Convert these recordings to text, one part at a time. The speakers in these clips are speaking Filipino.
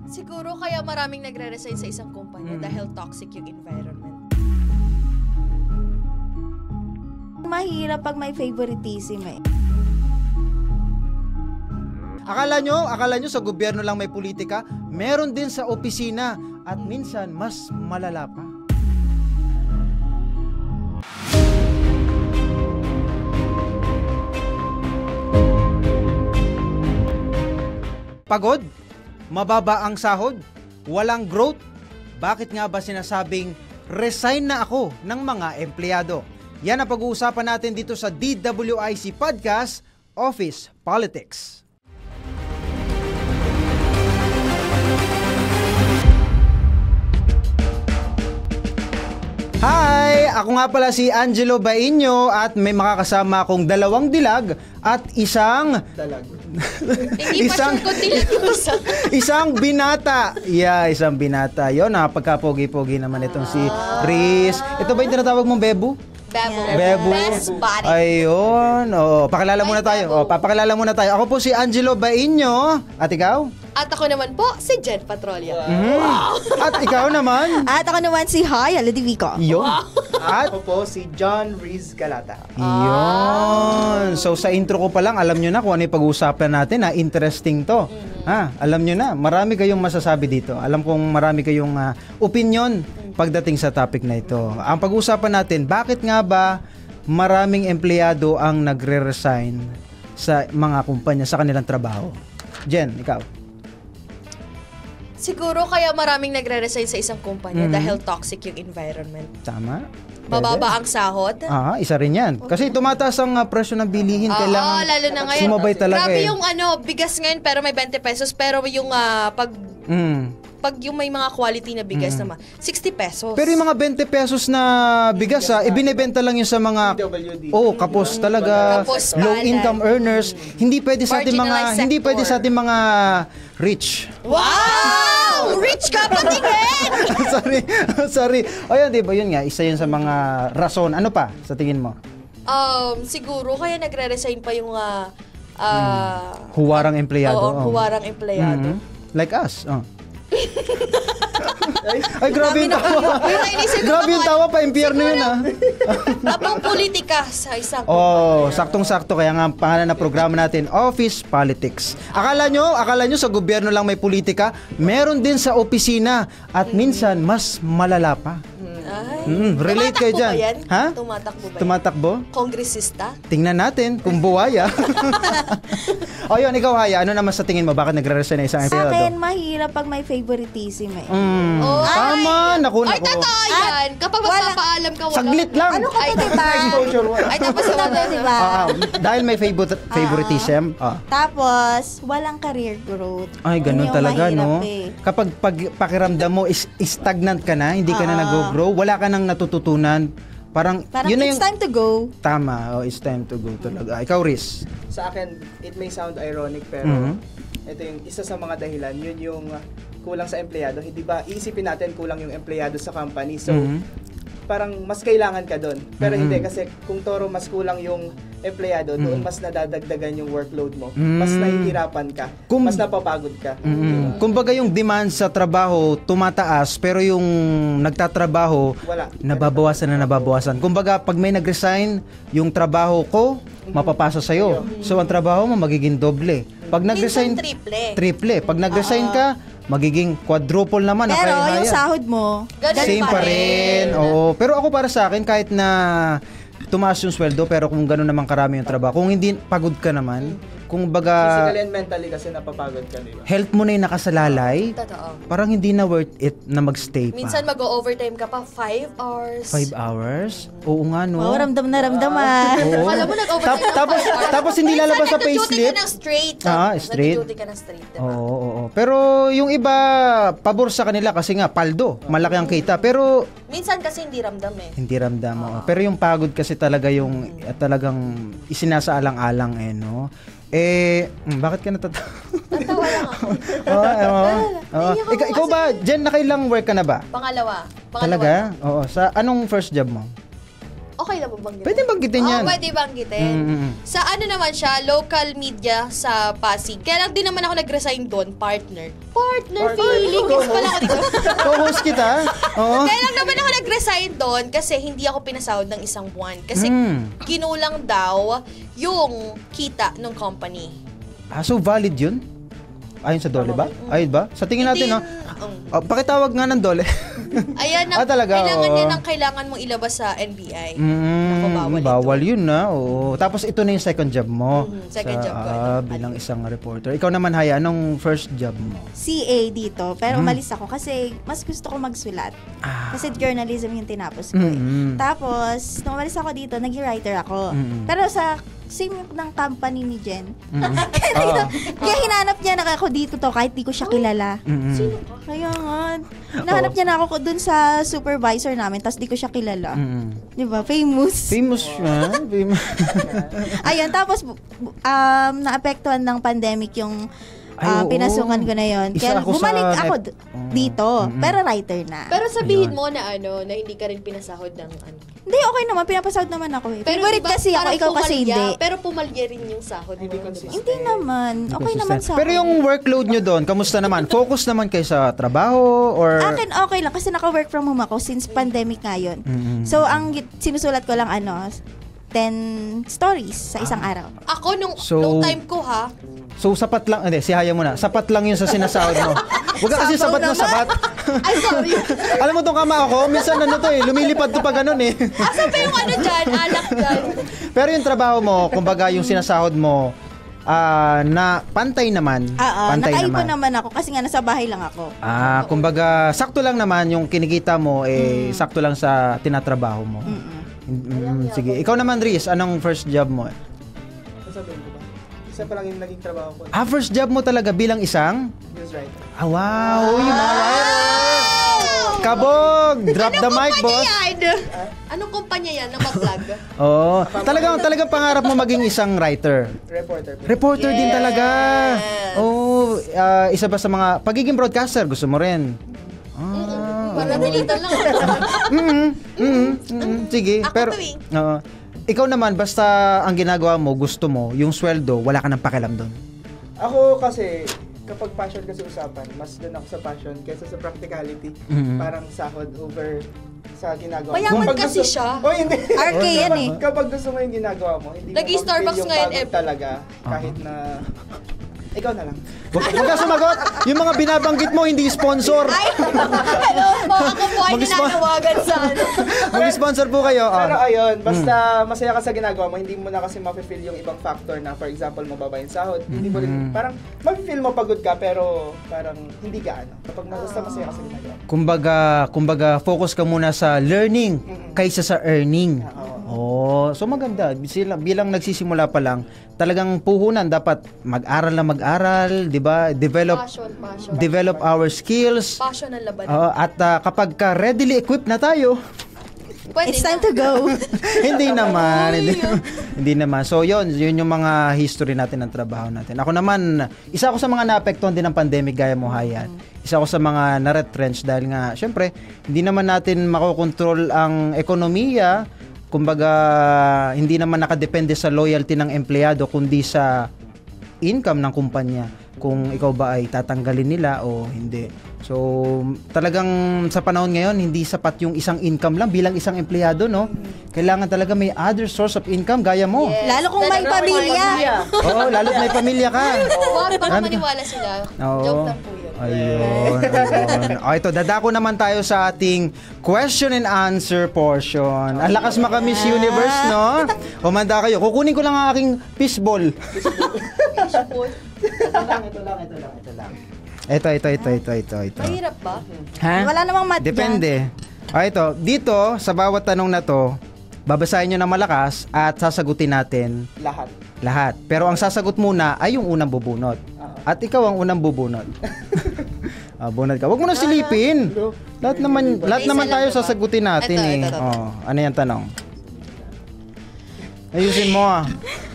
Siguro kaya maraming nagre-resign sa isang kumpanya dahil toxic yung environment. Mahirap pag may favoritism eh. Akala nyo sa gobyerno lang may politika? Meron din sa opisina at minsan mas malala pa. Pagod? Mababa ang sahod? Walang growth? Bakit nga ba sinasabing resign na ako ng mga empleyado? Yan ang pag-uusapan natin dito sa DWIC Podcast, Office Politics. Hi! Ako nga pala si Angelo Bainyo at may makakasama akong dalawang dilag at isang... Hindi pa sure kung dilag yung isa. Isang binata. Yeah, isang binata. Yun, pagka-pogi-pogi naman itong si Riz. Ito ba yung tinatawag mong Bebu? Bebo. Bebo. Best body. Ayun. Pakilala muna tayo. Papakilala muna tayo. Ako po si Angelo Bainyo. At ikaw? At ako naman po, si Jen Patrolia. Wow. At ikaw naman? At ako naman si Haya Ladivico. Yun. At Ako po si John Riz Galata. yun. So sa intro ko pa lang, alam nyo na kung ano yung pag-uusapan natin. Interesting to. Alam nyo na, marami kayong masasabi dito. Alam kong marami kayong opinion pagdating sa topic na ito. Ang pag-uusapan natin, bakit nga ba maraming empleyado ang nagre-resign sa mga kumpanya sa kanilang trabaho? Jen, ikaw. Siguro kaya maraming nagre-resign sa isang kumpanya dahil toxic yung environment. Tama? Mababa ang sahod. Isa rin yan. Kasi tumataas ang presyo ng bilihin. Kailangan lalo na ngayon. sumabay talaga. Grabe yung bigas ngayon pero may 20 pesos pero yung pag yung may mga quality na bigas naman, 60 pesos. Pero yung mga 20 pesos na bigas, ibinebenta lang yun sa mga PWD. kapos talaga, Kapos low palad. income earners. Hindi pwede sa ating Marginalized sector. mga rich. Wow! Rich ka patingin! sorry. Ayun, di ba yun nga, isa yun sa mga rason. Ano pa sa tingin mo? Siguro kaya nagre-resign pa yung Huwarang empleyado. Oo, huwarang empleyado. Like us. Ay, grabe yung tawa. Grabe yung tawa pa, impyerno yun Tapang politika sa isang saktong-sakto. Kaya nga ang pangalan na programa natin, Office Politics. Akala nyo sa gobyerno lang may politika? Meron din sa opisina at minsan mas malala pa. Relate kayo dyan. Ba yan? Ha? Tumatakbo ba yan? Tumatakbo? Kongresista? Tingnan natin kung buwaya. Yun, ikaw Haya, ano naman sa tingin mo? Bakit nagre-resign na isang Sa empleyado? akin, mahirap pag may favoritism eh. Tama, naku. Ay, totoo yan! Kapag magpapaalam ka, wala. Saglit lang. Ano ka to, diba? Ay, tapos Ano ka to, diba? Dahil may favoritism. Tapos, walang career growth. Ay, ganun Yun yung talaga, mahirap no? eh. Kapag pakiramdam mo is stagnant ka na, hindi ka na nag-grow, wala ka nang natututunan, parang yun na it's time to go. Tama, it's time to go talaga. Ikaw, Riz. Sa akin, it may sound ironic pero ito yung isa sa mga dahilan, yun yung kulang sa empleyado. Hindi ba, iisipin natin kulang yung empleyado sa company. So, parang mas kailangan ka doon. Pero hindi, kasi kung toro mas kulang yung empleyado, doon mas nadadagdagan yung workload mo. Mas nahihirapan ka. Mas napapagod ka. Kumbaga yung demand sa trabaho tumataas, pero yung nagtatrabaho Wala. nababawasan. Kumbaga pag may nag-resign, yung trabaho ko mapapasa sa'yo. So ang trabaho mo magiging doble. Pag nag-resign, Minsan triple. Pag nag-resign ka, magiging quadruple naman. Pero Kaya yung sahod mo, Ganun same pa rin. Oo. Pero ako para sa akin, kahit na tumaas yung sweldo, pero kung gano'n naman karami yung trabaho, kung hindi pagod ka naman, kung baga Physically and mentally kasi napapagod ka, di ba? health mo na yung nakasalalay, Totoo. parang hindi na worth it na magstay pa. Minsan mag-overtime ka pa 5 hours. 5 hours? Oo nga, no? ramdam na ramdaman. Oo. Alam mo, nag-overtime ka Tapos, 5 hours. tapos hindi lalabas sa payslip. Nag-duty ka ng straight. Straight. Nag-duty ka ng straight, diba? Oo. Pero yung iba, pabor sa kanila kasi nga, paldo. Malaki ang kita. Pero Minsan kasi hindi ramdam eh. hindi ramdam. Pero yung pagod kasi talaga yung talagang isinasaalang-alang no? Bakit ka natatawa? Natawa lang ako. Ikaw ba, Jen, nakailang work ka na ba? Pangalawa. Talaga? Oo. Sa anong first job mo? Okay Okay na ba banggitin? Pwede banggitin yan. Pwede banggitin. Sa ano naman siya, local media sa Pasig. Kaya lang din naman ako nag-resign doon, partner. Feeling. Yes pala ako dito. Co-host kita. Oo. Kaya lang naman ako nag-resign doon kasi hindi ako pinasahod ng isang buwan. Kasi kinulang daw yung kita ng company. So valid yun? Ayon sa Dole ba? Ayun ba? Sa tingin natin, no? Pakitawag nga ng Dole. Ayan, talaga, kailangan mong ilabas sa NBI. Bawal yun na. Oo. Tapos ito na yung second job mo. Second job ko. Bilang isang reporter. Ikaw naman, Haya, anong first job mo? CA dito. Pero umalis ako kasi mas gusto ko magsulat. Kasi journalism yung tinapos ko. Tapos, nung umalis ako dito, nag-writer ako. Pero sa same ng company ni Jen. Kaya hinanap niya na ako dito to kahit di ko siya kilala. Sino ka? Kaya nga, nahanap niya na ako dun sa supervisor namin tapos di ko siya kilala. Di ba? Famous. Famous siya. Ayun, tapos naapektuhan ng pandemic yung pinasukan ko na yon. Kaya bumalik ako dito, pero writer na. Pero sabihin mo na na hindi ka rin pinasahod ng Hindi, okay naman. Pinapasahod naman ako eh. Favorite diba, kasi ako, ikaw kasi hindi. Pero pumalya rin yung sahod mo. Hindi naman. Okay naman sa akin. Pero yung workload nyo doon, kamusta naman? Focus naman kayo sa trabaho? Or Akin okay lang kasi naka-work from home ako since pandemic ngayon. So, ang sinusulat ko lang 10 stories sa isang araw. Ako nung time ko So sapat lang, hindi, si Haya muna. Sapat lang yun sa sinasahod mo. Huwag ka kasi sapat na sapat. Ay, sorry. Alam mo tong kama ako, minsan lumilipad to pa ganun eh. Asa pa yung dyan? Alak dyan. Pero yung trabaho mo, kumbaga yung sinasahod mo, na pantay naman. Nakaipon naman ako kasi nga nasa bahay lang ako. Kumbaga, sakto lang naman yung kinikita mo, sakto lang sa tinatrabaho mo. Sige. Ikaw naman, Riz, anong first job mo? Sasabihin ko ba? Isa pa lang yung naging trabaho ko. First job mo talaga bilang isang? Newswriter. Wow! Yung mga writer! Kabog! Drop the mic, boss! Anong kumpanya yan na mag-vlog? Talagang pangarap mo maging isang writer? Reporter din talaga! Isa ba sa mga pagiging broadcaster, gusto mo rin? Para dalitan lang. Sige, pero ikaw naman, basta ang ginagawa mo, gusto mo, yung sweldo, wala ka nang pakialam doon. Ako kasi, kapag passion kasi usapan, mas doon ako sa passion kaysa sa practicality. Parang sahod over sa ginagawa mo. Mayaman kasi siya. Hindi. RK yan eh. Kapag gusto mo yung ginagawa mo, hindi mo Nag-Starbucks yung ngayon pagod talaga. Kahit na ikaw na lang. Huwag ka sumagot. Yung mga binabanggit mo, hindi sponsor. Hello po, ako po ay ninanawagan sa Mag-sponsor po kayo. Pero ayun, basta masaya ka sa ginagawa mo, hindi mo na kasi ma-feel yung ibang factor na, for example, mababa yung sahod. Hindi mo rin, parang ma-feel mo pagod ka, pero parang hindi gaano. Kapag masaya ka sa ginagawa mo. Kumbaga, focus ka muna sa learning kaysa sa earning. So maganda. Bilang nagsisimula pa lang, talagang puhunan dapat mag-aral na mag-aral, 'di ba? Develop our skills. Passion ang laban. At kapag readily equipped na tayo, It's time to go. hindi naman. So yun yung mga history natin ng trabaho natin. Ako naman, isa ako sa mga naapektuhan din ng pandemic gaya mo, Hayan. Isa ako sa mga na-retrench dahil nga, syempre, hindi naman natin makokontrol ang ekonomiya. Kumbaga, hindi naman nakadepende sa loyalty ng empleyado kundi sa income ng kumpanya. Kung ikaw ba ay tatanggalin nila o hindi. So, talagang sa panahon ngayon, hindi sapat yung isang income lang bilang isang empleyado, no? Kailangan talaga may other source of income gaya mo. Yes. Lalo kung may pamilya. Lalo't may pamilya ka. Baka maniwala sila. Joke lang po yun. Ayun. Ito, dadako naman tayo sa ating question and answer portion. Ang lakas maka Miss Universe, no? Kumanda kayo. Kukunin ko lang ang aking fishball. Ito lang. Ito. Mahirap ba? Ha? Wala namang mat Depende. Ito. Dito, sa bawat tanong na to, babasahin nyo na malakas at sasagutin natin lahat. Pero ang sasagot muna ay yung unang bubunot. At ikaw ang unang bubunot. Bunot ka. Huwag mo na silipin. Lahat naman tayo sasagutin natin ito. Ano yung tanong? Ayusin mo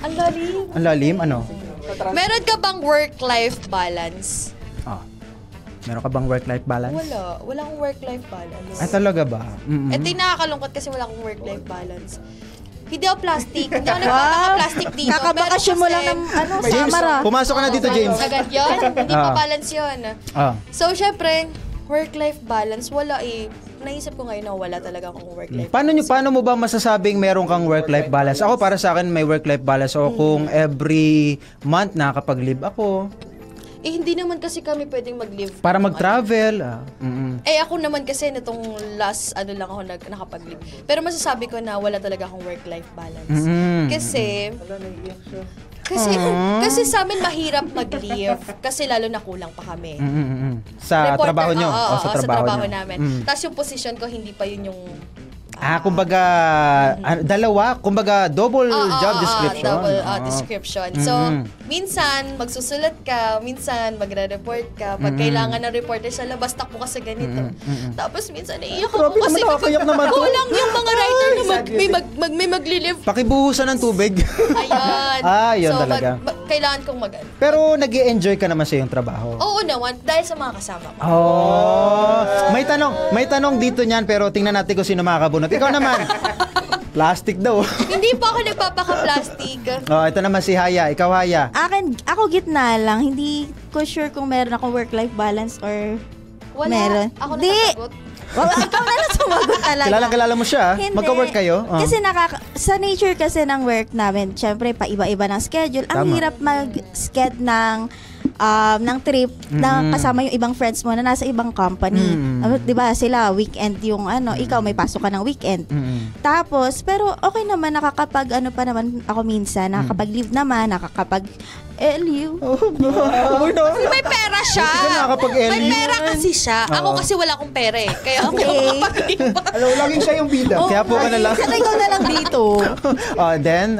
Ang lalim. Ang lalim? Ano? Meron ka bang work-life balance? Meron ka bang work-life balance? Wala akong work-life balance. Ay, talaga ba? Ito yung nakakalungkot kasi wala akong work-life balance. Hindi ako plastic. Hindi ako nagpapaka-plastic dito. Kakabakasyon mo lang ng James, summer pumasok ka na dito, James. Agad yun. Hindi pa balance yun. So, syempre, work-life balance, wala eh. Naisip ko ngayon na wala talaga akong work-life balance. Paano mo ba masasabing meron kang work-life balance? Ako, para sa akin, may work-life balance. O kung every month nakakapag-leave ako. Hindi naman kasi kami pwedeng mag-leave. Para mag-travel. Ako naman kasi nitong last lang ako nakapag-leave. Pero masasabi ko na wala talaga akong work-life balance. Kasi kasi sa amin mahirap mag-leave kasi lalo na kulang pa kami. Sa Reporter, trabaho nyo? Sa trabaho namin. Tapos yung position ko hindi pa yun yung kumbaga, kumbaga double job description. Double description. So, minsan magsusulat ka, minsan magre-report ka. Pag kailangan ng reporter sa labas, takbo ka sa ganito. Tapos minsan naiiyak ako kasi kulang yung mga writer na may magli-live. Pakibuhusan ng tubig. Ayan. Yun so, talaga. Kailangan kong Pero nag-i-enjoy ka naman sa iyong trabaho? Oo naman, dahil sa mga kasama ko. May tanong dito niyan, pero tingnan natin kung sino makakabunot. Ikaw naman. Plastic daw. Hindi pa ako nagpapaka-plastic. Ito naman si Haya. Ikaw, Haya. Ako gitna lang. Hindi ko sure kung meron akong work-life balance or meron. Ako nakasagot. Ikaw na lang sumagot talaga. Kilala mo siya? Hindi. Magka-work kayo? Kasi sa nature kasi ng work namin, syempre pa iba-iba ng schedule. Ang hirap mag-sked ng trip na kasama yung ibang friends mo na nasa ibang company. 'Di ba? Sila weekend yung ikaw may pasok ka ng weekend. Tapos pero okay naman nakakapag pa naman ako minsan, nakakapag-leave naman, nakakapag LU. Kasi may pera siya. May pera kasi siya. Ako kasi wala akong pera eh. Kaya ako makapag-leave. Laging siya yung bida. Kaya po ka na lang. Sana ikaw na lang dito. Then,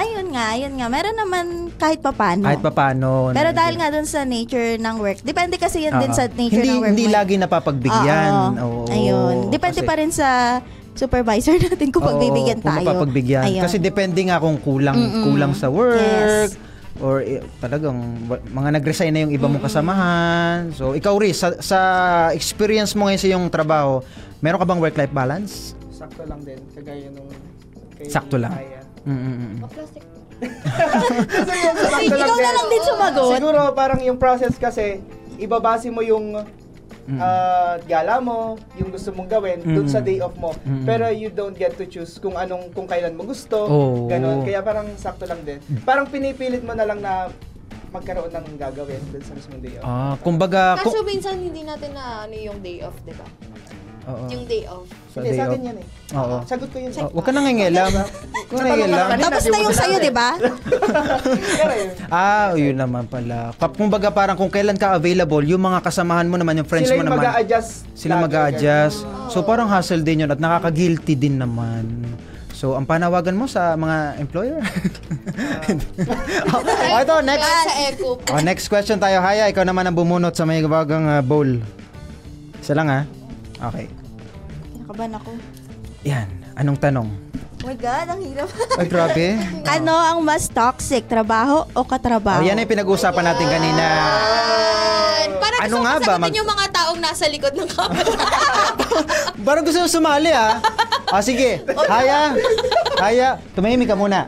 Ayun nga. Meron naman kahit papano. Kahit papano. Pero dahil nga dun sa nature ng work, depende kasi yan din sa nature ng work. Hindi lagi napapagbigyan. Ayun. Depende pa rin sa supervisor natin kung pagbibigyan tayo. Kung mapapagbigyan. Ayun. Kasi depende nga kung kulang sa work. Yes. Or talagang mga nag-resign na yung iba mong kasamahan. So, ikaw Riz, sa experience mo ngayon sa iyong trabaho, meron ka bang work-life balance? Sakto lang din. Kagaya nung sakto lang. Plastic. Ikaw na lang din sumagot. Siguro parang yung process kasi, ibabase mo yung gala mo, yung gusto mong gawin dun sa day off mo. Pero you don't get to choose kung kailan mo gusto. Ganon. Kaya parang sakto lang din. Parang pinipilit mo na lang na magkaroon ng gagawin dun sa mismong day off. Kumbaga... Kaso minsan hindi natin na yung day off, di ba? Yung day off. Hindi, sa akin yan eh. Sagot ko yun. Huwag ka nang ngingilam. Tapos na yung sa'yo, di ba? Yun naman pala. Kumbaga parang kung kailan ka available, yung mga kasamahan mo naman, yung friends mo naman. Sila mag-a-adjust. So parang hassle din yun at nakaka-guilty din naman. So, ang panawagan mo sa mga employer? Ito, next question tayo. Haya, ikaw naman ang bumunot sa may bagang bowl. Isa lang Okay. Nakaban ako. Yan. Anong tanong? Oh my God, ang hirap. Ay, grabe. Ano ang mas toxic, trabaho o katrabaho? Yan yung pinag-uusapan natin kanina. Parang gusto ko sagutin yung mga taong nasa likod ng camera. Parang gusto mo sumali sige. Haya. Tumahimik ka muna.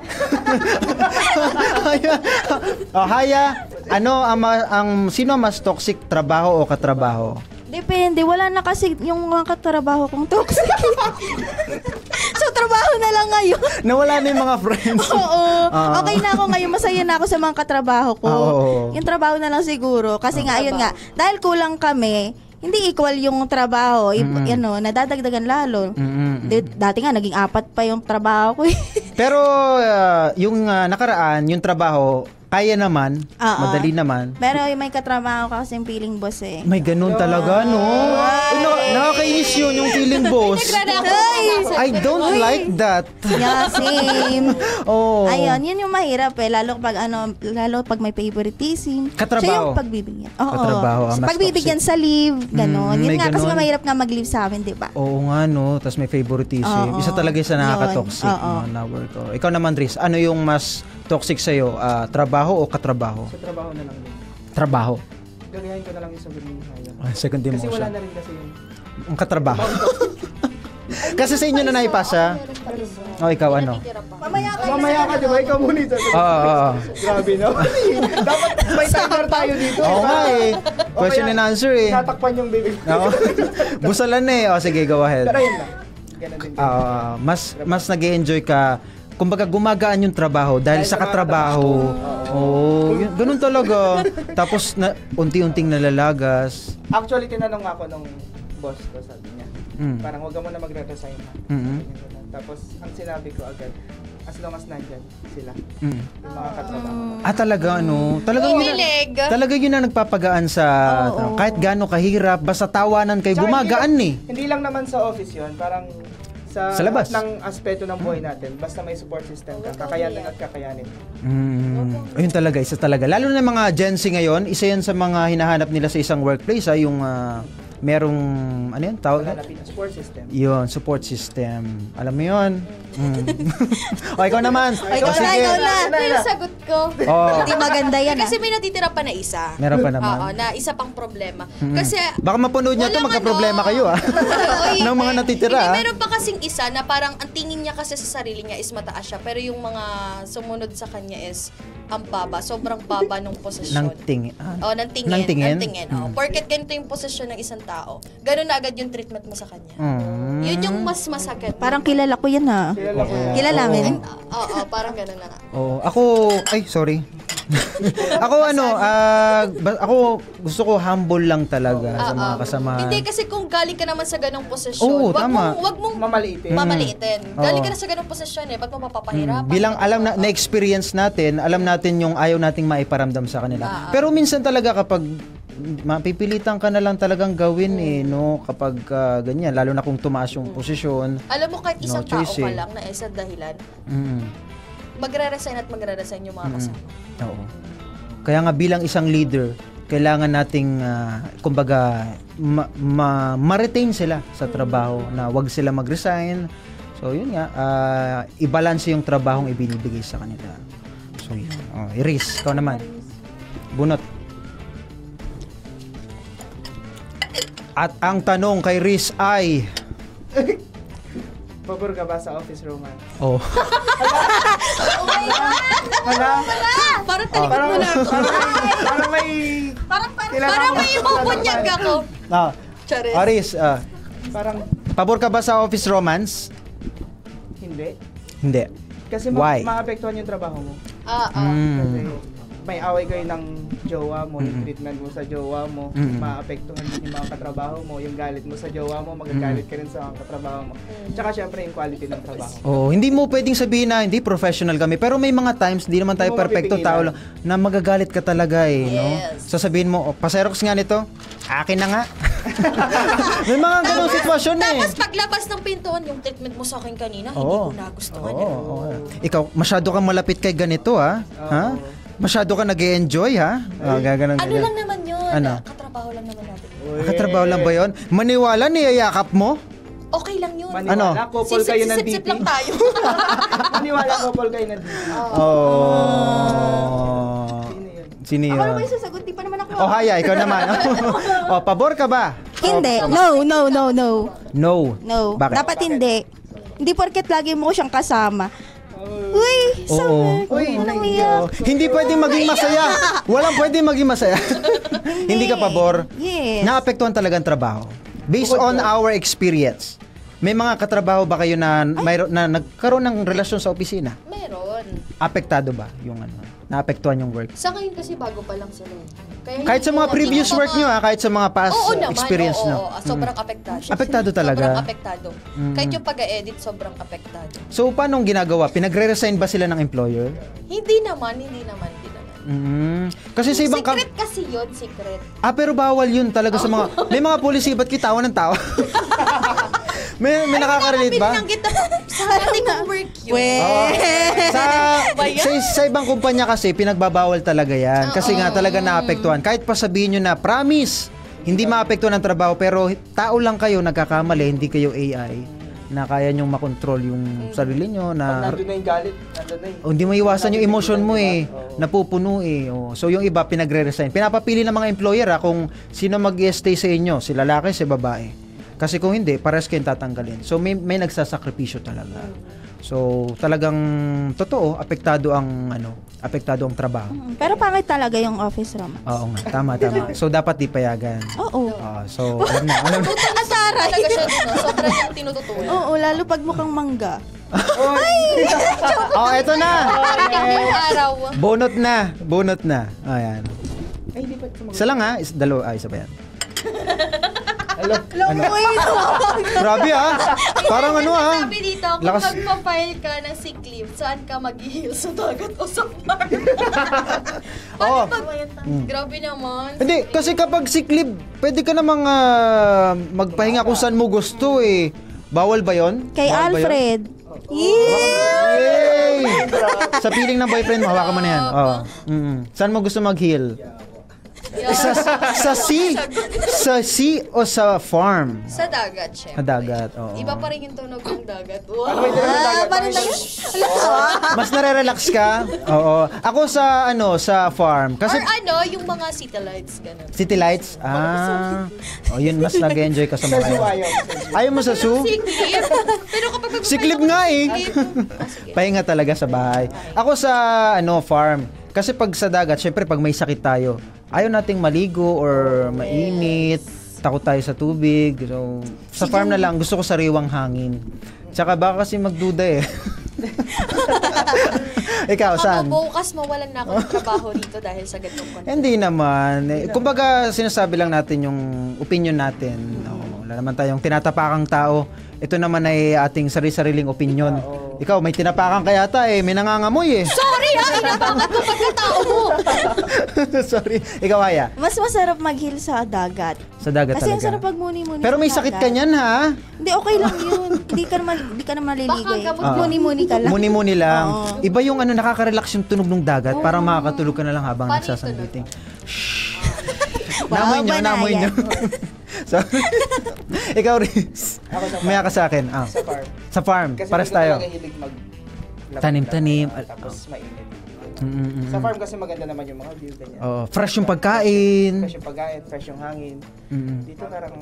Haya. Sino mas toxic, trabaho o katrabaho? Depende. Wala na kasi yung mga katrabaho kong toxic. So, trabaho na lang ngayon. Nawala na yung mga friends. Oo. Okay na ako ngayon. Masaya na ako sa mga katrabaho ko. Yung trabaho na lang siguro. Kasi nga, ayun nga. Dahil kulang kami, hindi equal yung trabaho. Nadadagdagan lalo. Dati nga, naging 4 pa yung trabaho ko. Pero, yung nakaraan, yung trabaho, kaya naman, madali naman. Pero may katrabaho ka kasing feeling boss eh. May ganun talaga, no? Nakakainis yun yung feeling boss. I don't like that. Yeah, same. Ayun, yun yung mahirap eh. Lalo pag may favoritism. Katrabaho. Siya yung pagbibigyan. Katrabaho. Pagbibigyan sa leave, gano'n. Yun nga kasi mahirap nga mag-leave sa amin, di ba? Oo nga, no? Tapos may favoritism. Isa talaga sa nakaka-toxic na work. Ikaw naman, Riz, ano yung mas toxic sa'yo? Trabaho o katrabaho? Sa trabaho na lang din. Trabaho. gagayahin ko na lang yung sagot ni Haya. Second Kasi demotion. wala na rin kasi yung... Ang katrabaho. Kasi sa inyo na naipasa. O, ikaw ano? Mamaya ka, di ba? Ikaw muna ito. Oo. Grabe, no? Dapat may timer tayo dito. Oo nga eh. Question and answer eh. Natakpan yung bibig. Oo. Busalan na eh. O, sige, go ahead. Pero yun lang. Ganun din. Mas nag-enjoy ka. Kumbaga gumagaan yung trabaho dahil sa katrabaho. Ganun talaga. Tapos unti-unting nalalagas. Actually, tinanong ako nung boss ko, sabi niya. Parang huwag ka muna magre-resign na. Tapos, ang sinabi ko agad, as long as nandyan sila, yung mga katrabaho. Talaga talaga yun ang nagpapagaan sa kahit gaano kahirap, basta tawanan kayo, Tsaka gumagaan Hindi lang naman sa office yun, parang sa labas ng aspeto ng buhay natin, basta may support system ka, kakayanin at kakayanin. Ayun talaga, isa talaga. Lalo na mga Gen Z ngayon, isa yan sa mga hinahanap nila sa isang workplace, yung merong, ano yun, tawag? Support system. Yun, support system. Alam mo yun? O, ikaw naman. Ikaw na. Ito yung sagot ko. Hindi maganda yan Kasi may natitira pa na isa. Meron pa naman. Oo, na isa pang problema. Kasi baka mapanood niya ito, magka-problema kayo ng mga natitira. Hindi, meron pa kasing isa na parang ang tingin niya kasi sa sarili niya is mataas siya, pero yung mga sumunod sa kanya is ang baba. Sobrang baba ng posisyon. Ng tingin. Ng tingin. Ng tingin. Porket ganito yung posisyon ng isang tao, ganun na agad yung treatment mo sa kanya. Yun yung mas masakit. Parang kilala ko yan ha. Kilala namin. Oo, parang ganun na nga. Sorry. Ako gusto ko humble lang talaga sa mga kasama. Hindi kasi kung galing ka naman sa ganong posisyon, wag mong mamaliitin. Galing ka na sa ganong posisyon ba't mo mapapahirapan? Bilang na-experience natin, alam natin yung ayaw nating maiparamdam sa kanila. Pero minsan talaga kapag mapipilitan ka na lang talagang gawin no, kapag ganyan, lalo na kung tumaas yung posisyon. Alam mo, kahit isang tao ka lang na isa dahilan, magre-resign yung mga kasama. Oo. Kaya nga bilang isang leader, kailangan nating kumbaga ma-retain sila sa trabaho, na wag sila mag-resign. So yun nga, i-balance yung trabahong ibinibigay sa kanila. So yun. Iris, ikaw naman. Bunot. At ang tanong kay Riz ay... Pabor ka ba sa office romance? Oh my God! Parang talikod mo na ako. Parang may... Parang may ibubunyag ako. Charis. Riz, parang... pabor ka ba sa office romance? Hindi. Hindi. Kasi Why? maapektuhan yung trabaho mo. Mm. Kasi may away kayo ng jowa mo, yung treatment mo sa jowa mo, maapektuhan din yung mga katrabaho mo, yung galit mo sa jowa mo, magagalit ka rin sa mga katrabaho mo. Tsaka syempre yung quality ng trabaho. Hindi mo pwedeng sabihin na hindi professional kami, pero may mga times, hindi naman tayo perfecto tao lang, na magagalit ka talaga no? Sasabihin mo, paserox nga nito, akin na nga. May mga ganong sitwasyon Tapos paglabas ng pintuan, yung treatment mo sa akin kanina, hindi ko nagustuhan. Ikaw, masyado kang malapit kay ganito ha? Masyado ka nag-e-enjoy ha? Ano lang naman yun? Katrabaho lang naman natin. Katrabaho lang ba yun? Maniwala, niyayakap mo? Okay lang yun. Maniwala, couple kayo ng Sip-sip lang tayo. Maniwala, couple kayo ng DP. Sino yun? Ako naman yung sasagot, di pa naman ako. Haya, ikaw naman. Pabor ka ba? Hindi. No. No. Bakit? Dapat hindi. Hindi porket lagi mo ko siyang kasama. Uy, sama. Hindi pwedeng maging masaya. Walang pwedeng maging masaya. Hindi ka pabor. Yes. Naapektuhan talaga ang trabaho. Based on our experience. May mga katrabaho ba kayo na nagkaroon ng relasyon sa opisina? Meron. Apektado ba yung naapektuhan yung work? Sa ngayon kasi bago pa lang sila. Kahit sa mga previous work nyo kahit sa mga past experience nyo. Sobrang apektado. Apektado talaga? Sobrang apektado. Kahit yung pag-edit, sobrang apektado. So, paano ginagawa? Pinagre-resign ba sila ng employer? Hindi naman. Kasi sa ibang secret kasi yun, secret. pero bawal yun talaga sa mga... May mga policy, ba't kitawan ng tao? may nakaka-relate ba? Sa ating work yun. Sa ibang kumpanya kasi, pinagbabawal talaga yan. Kasi nga talaga naapektuhan. Kahit pa sabihin nyo na, promise, hindi maapektuhan ang trabaho, pero tao lang kayo, nagkakamali, hindi kayo AI. na kaya nyong makontrol yung sarili nyo, na Pag nandun na yung galit, nandun na eh. hindi mo iwasan yung emotion mo eh, Oo. napupuno eh. So yung iba pinagre-resign. Pinapapili ng mga employer kung sino mag-stay sa inyo, si lalaki, si babae. Kasi kung hindi, pares kayong tatanggalin. So may nagsasakripisyo talaga. So talagang totoo, apektado ang trabaho. Pero pangit talaga yung office romance. Oo nga, tama. So dapat di payagan. Oo. So alam mo. Asaray! Talaga siya dun, no? Sobrang yung tinututunan. Oo, lalo pag mukhang mangga. Eto na. Parating yung araw. Bunot na. Ayan. Ay, hindi pa Isa lang ha, isa pa yan. Hello? Grabe parang Sabi dito, kung Lakas. magpa-file ka ng sick leave, saan ka mag-heal? Sa dagat o sa farm? Oo. Grabe naman. Hindi, kasi kapag sick leave, pwede ka namang magpahinga kung saan mo gusto eh. Bawal ba yon? Kay Bawal ba yun? Alfred. Yeah! Yay! Sa piling ng boyfriend mo, hawakan mo na yan. Saan mo gusto mag-heal? Sa sea o sa farm? Sa dagat, syempre. Sa dagat, oo. Iba pa rin yung tunog ng dagat. Ano Wow. ba yung dagat? Parang Mas nare-relax ka? Oo. Ako sa farm. Kasi Or yung mga city lights, ganun. city lights? Yun, mas nag-enjoy ka sa Sa mga zoo yun. ayaw. Ayaw mo sa zoo? Sick leave. Pero kapag Sick leave nga eh. Sige. Pahinga talaga sa bahay. Ako sa farm. Kasi pag sa dagat, syempre pag may sakit tayo, ayaw nating maligo or mainit, takot tayo sa tubig. So, sa farm na lang, gusto ko sariwang hangin. Tsaka baka kasi magduda eh. Ikaw, saan? Bukas mawalan na ako ng trabaho dito dahil sa ganitong content. Hindi naman. Kumbaga, sinasabi lang natin yung opinion natin. Wala naman tayong tinatapakang tao. Ito naman ay ating sarili-sariling opinion. Ikaw, may tinapakan kaya may nangangamoy eh. Sorry inabangat mo pagkatao mo. Sorry. Ikaw, Aya. Mas masarap mag-heal sa dagat. Sa dagat Kasi ang talaga. sarap magmuni-muni Pero sa may sakit dagat. ka niyan, ha? Hindi, okay lang yun. Hindi ka naman maliligo Baka eh. gamot Muni-muni ka lang. Muni-muni lang. Oo. Iba yung nakaka-relax yung tunog ng dagat. Parang makakatulog ka na lang habang Paano nagsasambiting. Wow, Namoy nyo. So, ikaw, Riz. Ako sa Maya ka sa akin. Sa farm. Sa farm. Kasi Pares hindi ko tayo. talaga hilig Tanim-tanim. Tapos mainit. Mm-mm. Sa farm kasi maganda naman yung mga view, ganyan. Oh, fresh yung pagkain. Fresh yung pagkain, fresh yung hangin. Mm-mm. Dito parang...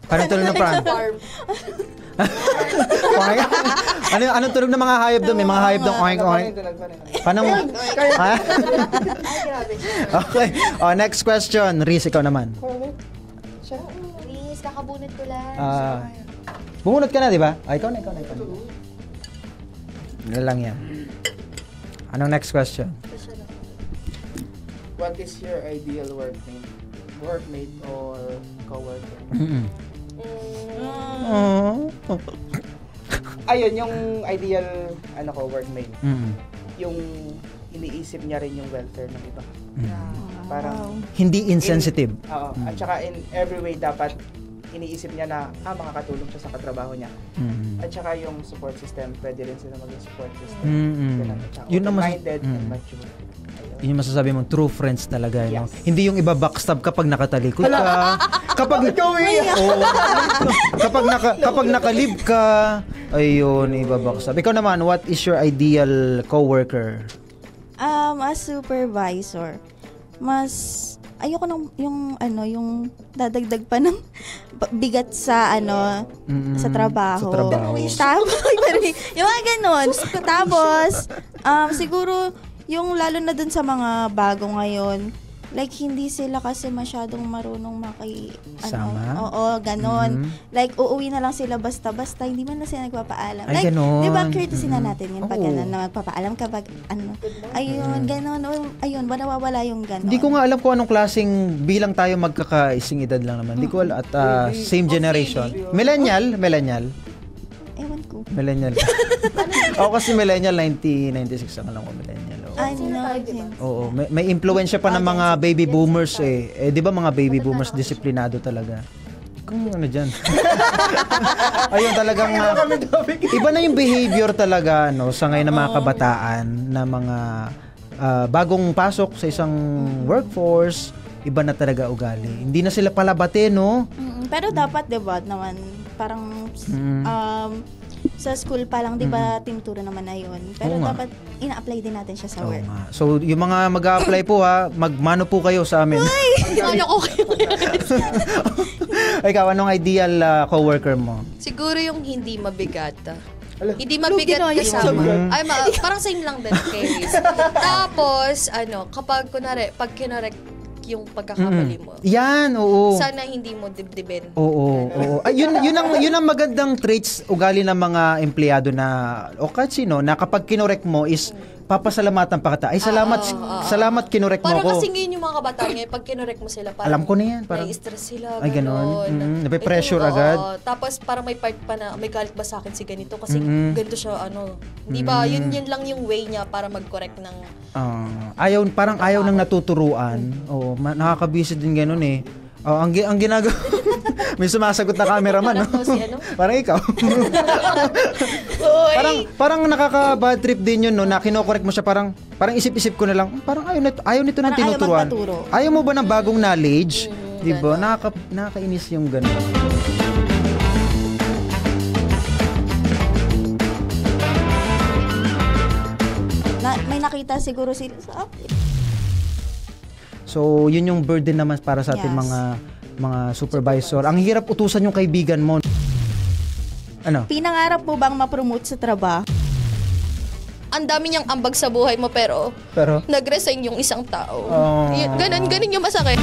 Parang tulog ng farm. Farm. Anong tulog ng mga hayop doon? May mga hayop doon. Oink. Paano mo? Ha? Okay. Next question. Riz, ikaw naman. Please, kakabunot ko lang. Bumunot ka na, di ba? Ikaw na. Ano lang yan. Anong next question? What is your ideal workmate? Workmate or coworker? Ayun, yung ideal workmate. Yung iniisip niya rin yung welfare ng iba. Parang Hindi insensitive. Oo. At saka in every way dapat iniisip niya na makakatulong siya sa katrabaho niya. At saka yung support system, pwede rin sila maging support system. Ganun. At saka Yun ang open-minded and mature. Yun yung masasabi mong true friends talaga, no? Yes. Hindi yung iba backstab kapag nakatalikod ka, kapag kapag nakalib ka, ayun, iba backstab. Ikaw naman, what is your ideal coworker? As supervisor, ayoko nang yung dadagdag pa ng bigat sa sa trabaho. Sa trabaho. Tapos, yung mga ganun. Tapos, siguro, yung lalo na dun sa mga bago ngayon, like, hindi sila kasi masyadong marunong Sama? Oo, ganon. Like, uuwi na lang sila basta-basta, hindi man na sila nagpapaalam. Ay, Like, ganon. di ba, courtesy na natin yun pag Oo. ganon, na magpapaalam kapag, ayun, ganon, ayun, nawawala yung ganon. Hindi ko nga alam kung anong klaseng bilang tayo magkakaising edad lang naman. Hindi ko alam. At same generation. Millennial. Ewan ko. Millennial. Ako kasi millennial, 1996 ang alam ko millennial. Oo, may impluwensya pa ng mga baby boomers eh. Eh, di ba mga baby boomers disiplinado talaga? Kung ano dyan. Ayun, talagang iba na yung behavior talaga sa ngayon ng mga kabataan na mga bagong pasok sa isang workforce, iba na talaga ugali. Hindi na sila palabate, no? Pero dapat, di ba, naman, parang sa school pa lang, di ba, team turo naman na yun. Pero Oo nga. dapat ina-apply din natin siya sa Oo work. nga. So, yung mga mag-a-apply po ha, magmano po kayo sa amin. Ano ko kayo? Ikaw, anong ideal coworker mo? Siguro yung hindi mabigat. Ala. Hindi mabigat ginaya kasama. Ay, parang same lang din kay Liz. Tapos, kapag pag kinorek yung pagkakamali mo, Yan, oo. sana hindi mo dibdibin. Oo, oo. Ay, yun ang magandang traits ugali ng mga empleyado na o kahit sino na kapag kinorek mo is papasalamatan pa kita. Ay, salamat kinorek mo Parang ko. kasi ngayon yung mga kabataan ngayon, pag kinorek mo sila, parang Alam ko na yan, parang nai-stress sila, ay, ganon. Nape-pressure Ito, agad. Tapos parang may part pa na, may galit ba sa akin si ganito? Kasi ganito siya, Di ba? Yun lang yung way niya para mag-correct ng... Parang ayaw nang natuturuan. Oo, nakakabisit din ganun eh. Oh, ang ginagawa may sumasagot na cameraman, no? Parang si ano? Parang ikaw. parang nakaka-bad trip din yun, no, na kino-correct mo siya, parang isip-isip ko na lang, parang ayaw nito nang Parang ayaw tinuturuan. magpaturo. Ayaw mo ba ng bagong knowledge? 'Di ba? Nakakainis yung ganun. May nakita siguro sila sa So, yun yung burden naman para sa ating Yes. mga supervisor. Ang hirap utusan yung kaibigan mo. Ano? Pinangarap mo bang ma-promote sa trabaho? Ang dami niyang ambag sa buhay mo, pero Pero nag-resign yung isang tao. Oh. Ganun yung masakit.